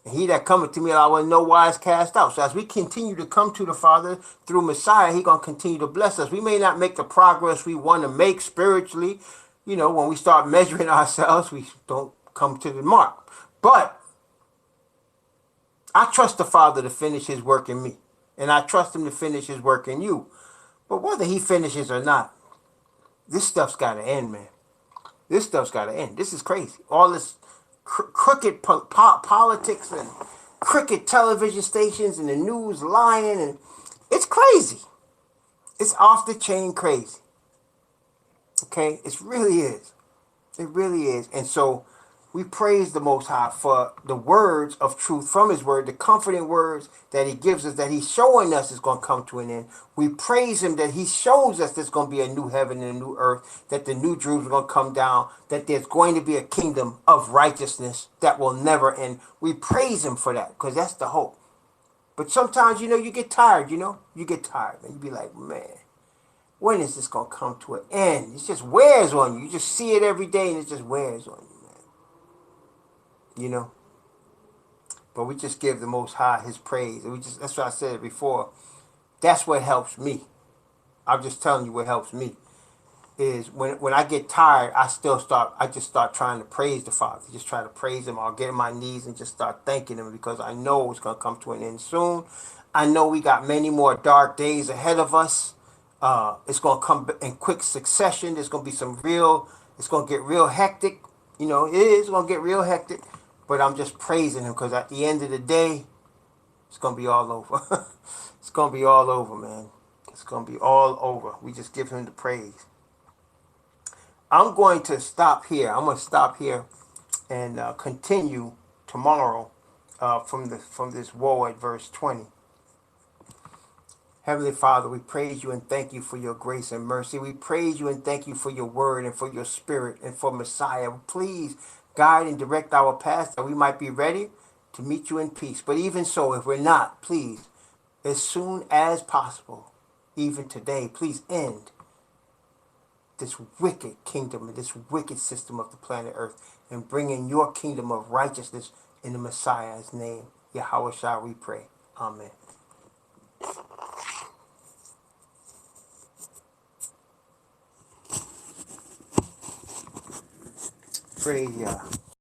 And he that cometh to me, I will in no wise cast out. So as we continue to come to the Father through Messiah, he going to continue to bless us. We may not make the progress we want to make spiritually. When we start measuring ourselves, we don't come to the mark. But I trust the Father to finish his work in me. And I trust him to finish his work in you. But whether he finishes or not, this stuff's got to end, man. This stuff's got to end. This is crazy. All this crooked politics and crooked television stations and the news lying. And it's crazy. It's off the chain crazy. Okay? It really is. It really is. And so We praise the Most High for the words of truth from His Word, the comforting words that He gives us, that He's showing us is going to come to an end. We praise Him that He shows us there's going to be a new heaven and a new earth, that the new Jerusalem is going to come down, that there's going to be a kingdom of righteousness that will never end. We praise Him for that because that's the hope. But sometimes, you get tired, you get tired, and you be like, man, when is this going to come to an end? It just wears on you. You just see it every day, and it just wears on you, man. But we just give the Most High His praise. And that's what I said before. That's what helps me. I'm just telling you what helps me. Is when I get tired, I just start trying to praise the Father. Just try to praise Him. I'll get on my knees and just start thanking Him because I know it's going to come to an end soon. I know we got many more dark days ahead of us. It's going to come in quick succession. There's going to be it's going to get real hectic. It is going to get real hectic. But I'm just praising Him because at the end of the day, it's going to be all over. It's going to be all over, man. It's going to be all over. We just give Him the praise. I'm going to stop here. I'm going to stop here and continue tomorrow from this woe at verse 20. Heavenly Father, we praise you and thank you for your grace and mercy. We praise you and thank you for your word and for your spirit and for Messiah. Please guide and direct our path that we might be ready to meet you in peace. But even so, if we're not, please, as soon as possible, even today, please end this wicked kingdom and this wicked system of the planet Earth and bring in your kingdom of righteousness in the Messiah's name. Yahweh shall we pray. Amen. Praise Yah.